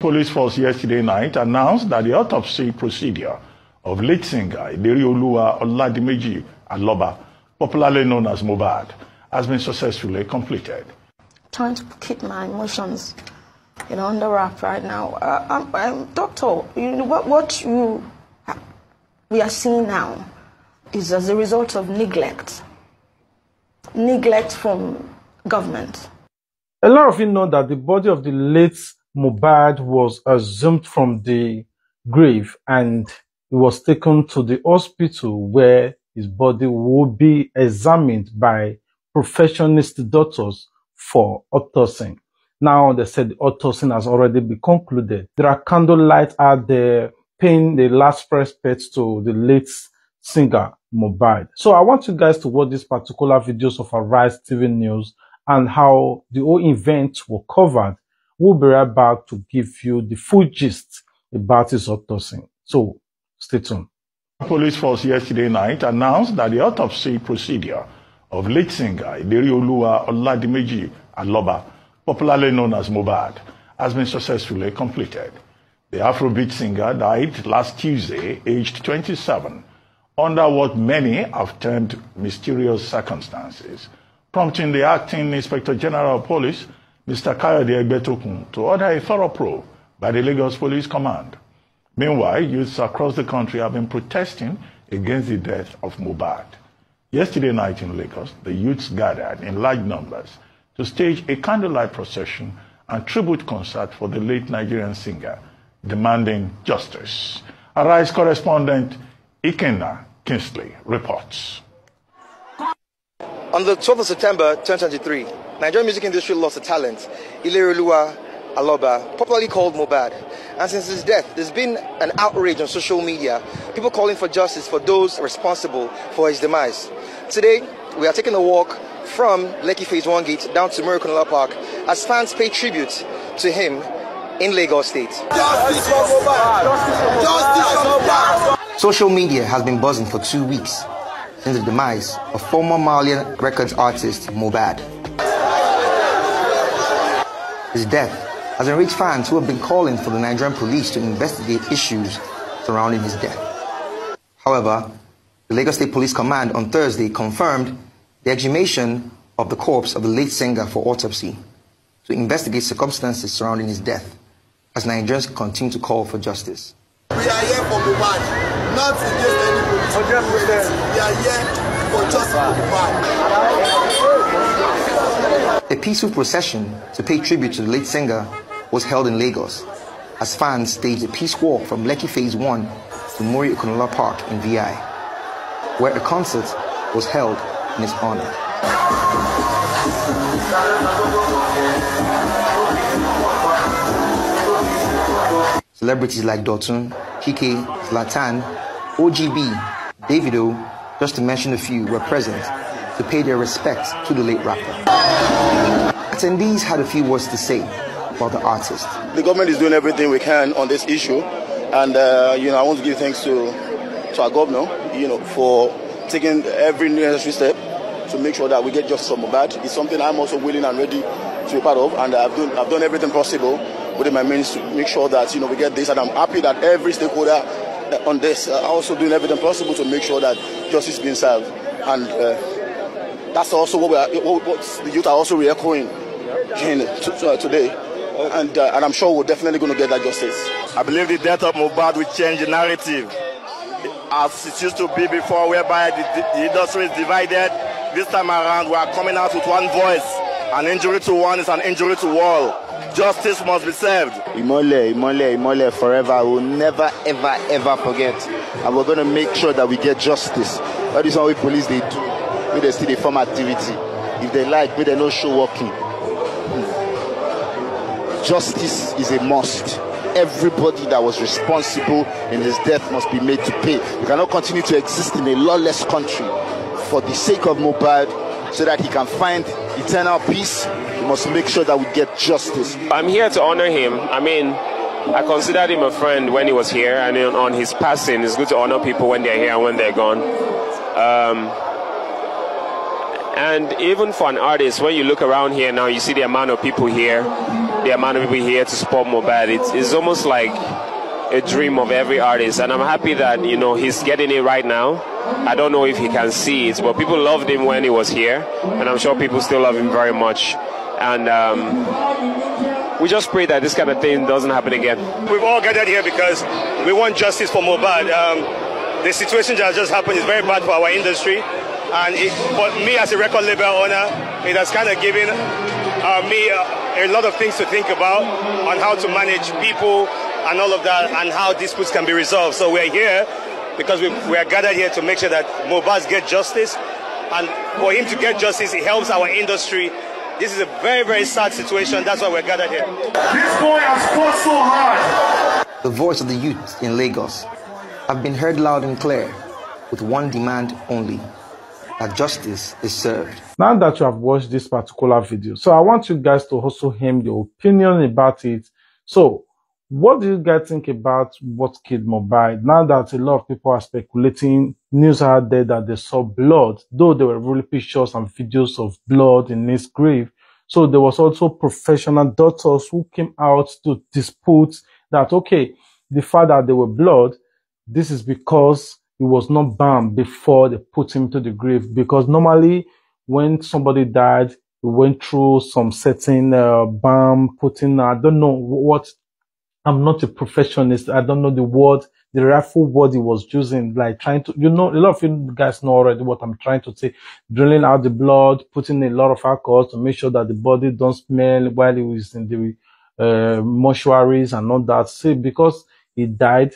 Police force yesterday night announced that the autopsy procedure of late singer Iderioluwa Oladimeji Aloba, popularly known as MOHBAD, has been successfully completed. Trying to keep my emotions, under wrap right now. Doctor, what we are seeing now is as a result of neglect from government. A lot of you know that the body of the late MOHBAD was exhumed from the grave and he was taken to the hospital where his body will be examined by professionist doctors for autopsy. Now they said the autopsy has already been concluded. There are candlelight out there paying the last respects to the late singer MOHBAD. So I want you guys to watch these particular videos of Arise TV News and how the whole event was covered. We'll be right back to give you the full gist about his autopsy. So stay tuned. Police force yesterday night announced that the autopsy procedure of late singer Iderioluwa Oladimeji Aloba, popularly known as MOHBAD, has been successfully completed. The Afrobeat singer died last Tuesday, aged 27, under what many have termed mysterious circumstances, prompting the acting Inspector General of Police, Mr. Kayode Egbetokun, to order a thorough probe by the Lagos Police Command. Meanwhile, youths across the country have been protesting against the death of MOHBAD. Yesterday night in Lagos, the youths gathered in large numbers to stage a candlelight procession and tribute concert for the late Nigerian singer, demanding justice. Arise correspondent Ikenna Kingsley reports. On the 12th of September 2023, Nigerian music industry lost a talent, Iderioluwa Aloba, popularly called MOHBAD. And since his death, there's been an outrage on social media, people calling for justice for those responsible for his demise. Today, we are taking a walk from Lekki Phase 1 gate down to Murikonola Park as fans pay tribute to him in Lagos State. Justice for MOHBAD! Justice for MOHBAD! Social media has been buzzing for 2 weeks since the demise of former Malian records artist MOHBAD. His death has enraged fans who have been calling for the Nigerian police to investigate issues surrounding his death. However, the Lagos State Police Command on Thursday confirmed the exhumation of the corpse of the late singer for autopsy to investigate circumstances surrounding his death, as Nigerians continue to call for justice. We are here for MOHBAD, not against any police. We are here for justice for MOHBAD. A peaceful procession to pay tribute to the late singer was held in Lagos as fans staged a peace walk from Lekki Phase 1 to Murikonola Park in VI, where a concert was held in his honor. Celebrities like Dotun, Kike, Zlatan, OGB, Davido, just to mention a few, were present to pay their respects to the late rapper. Attendees had a few words to say about the artist. The government is doing everything we can on this issue, and I want to give thanks to our governor, for taking every necessary step to make sure that we get justice for MOHBAD. It's something I'm also willing and ready to be part of, and I've done everything possible within my means to make sure that we get this, and I'm happy that every stakeholder on this are also doing everything possible to make sure that justice is being served, and that's also what the youth are also re-echoing today, and I'm sure we're definitely going to get that justice. I believe the death of MOHBAD will change the narrative as it used to be before, whereby the industry is divided. This time around, we are coming out with one voice. An injury to one is an injury to all. Justice must be served. Imole, Imole, Imole forever. We'll never, ever, ever forget. And we're going to make sure that we get justice. That is how we police they do. When they see the form activity. If they like, when they no show working. Justice is a must. Everybody that was responsible in his death must be made to pay. We cannot continue to exist in a lawless country for the sake of MOHBAD, so that he can find eternal peace. We must make sure that we get justice. I'm here to honor him. I considered him a friend when he was here, and on his passing, it's good to honor people when they're here and when they're gone. And even for an artist, when you look around here now, you see the amount of people here. the amount of people here to support MOHBAD. It's almost like a dream of every artist, and I'm happy that, you know, he's getting it right now. I don't know if he can see it, but people loved him when he was here, and I'm sure people still love him very much. And we just pray that this kind of thing doesn't happen again. We've all gathered here because we want justice for MOHBAD. The situation that just happened is very bad for our industry, and for me as a record label owner, it has kind of given me a lot of things to think about on how to manage people and all of that, and how disputes can be resolved. So we're here because we are gathered here to make sure that MOHBAD get justice, and for him to get justice, it helps our industry. This is a very, very sad situation. That's why we're gathered here. This boy has fought so hard. The voice of the youth in Lagos have been heard loud and clear with one demand only: that justice is served. Now that you have watched this particular video, so I want you guys to also hear your opinion about it. So, what do you guys think about what killed MOHBAD? Now that a lot of people are speculating, news out there that they saw blood, though there were really pictures and videos of blood in his grave. So there was also professional doctors who came out to dispute that, okay, the fact that there were blood, this is because he was not bound before they put him to the grave. Because normally when somebody died, we went through some certain balm, putting, I don't know what, I'm not a professionist. I don't know the word, the rightful word he was using, like trying to, you know, a lot of you guys know already what I'm trying to say. Drilling out the blood, putting a lot of alcohol to make sure that the body don't smell while he was in the mortuaries and all that. See, because he died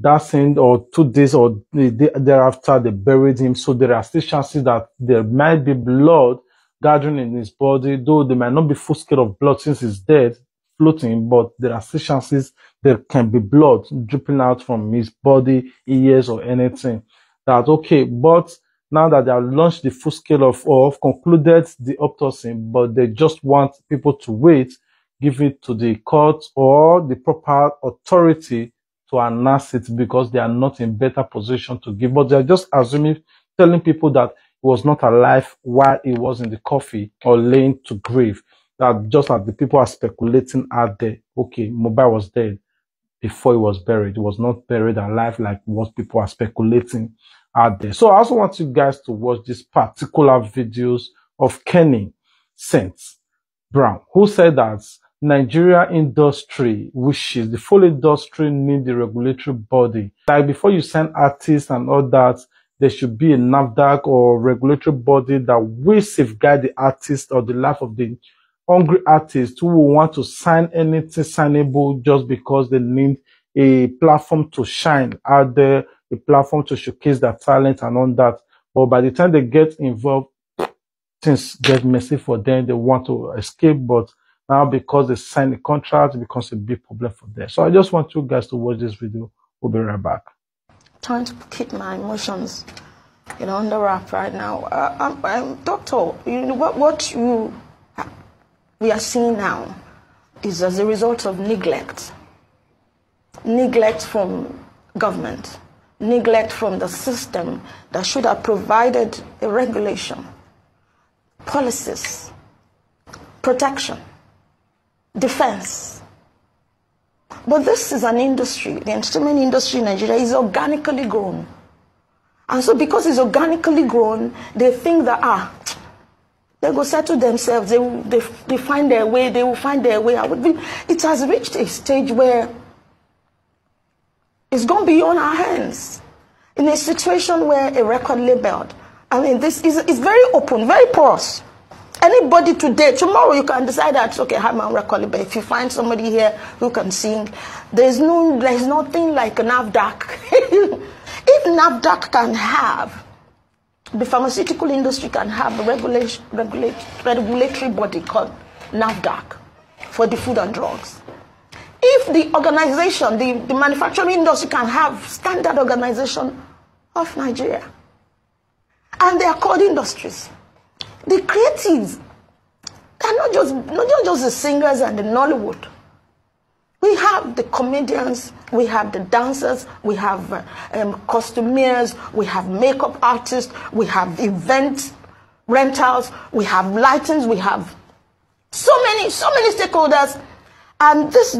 that same or 2 days or the day thereafter, they buried him. So there are still chances that there might be blood gathering in his body, though there might not be full scale of blood since he's dead, floating, but there are still chances there can be blood dripping out from his body, ears, or anything. That's okay. But now that they have launched the full scale of concluded the autopsy, but they just want people to wait, give it to the court or the proper authority to announce it, because they are not in better position to give. But they are just assuming, telling people that he was not alive while he was in the coffin or laying to grave. That just as the people are speculating out there, okay, MOHBAD was dead before he was buried. He was not buried alive like what people are speculating out there. So I also want you guys to watch these particular videos of Kenny Saint Brown, who said that Nigeria industry, which is the full industry, need the regulatory body. Like before you send artists and all that, there should be a NAFDAC or regulatory body that will safeguard the artist or the life of the hungry artists who will want to sign anything signable just because they need a platform to shine out there, a platform to showcase their talent and all that. But by the time they get involved, things get messy for them. They want to escape, but now because they signed a contract, it becomes a big problem for them. So I just want you guys to watch this video. We'll be right back. Trying to keep my emotions, you know, under wrap right now. Doctor, you know, what we are seeing now is as a result of neglect. Neglect from government, neglect from the system that should have provided a regulation, policies, protection, defense. But this is an industry, the entertainment industry in Nigeria is organically grown. And so because it's organically grown, they think that, they go settle themselves, they find their way, they will find their way out. It has reached a stage where it's gone beyond our hands. In a situation where a record label, I mean, this is very open, very porous. Anybody today, tomorrow you can decide that, okay, I have my own record label. If you find somebody here who can sing, there's nothing like a NAFDAC. If NAFDAC can have, the pharmaceutical industry can have a regulatory body called NAFDAC for the food and drugs. If the organization, the manufacturing industry can have standard organization of Nigeria, and they are called industries. The creatives, they're not just the singers and the Nollywood. We have the comedians, we have the dancers, we have costumiers, we have makeup artists, we have event rentals, we have lightings, we have So many stakeholders, and this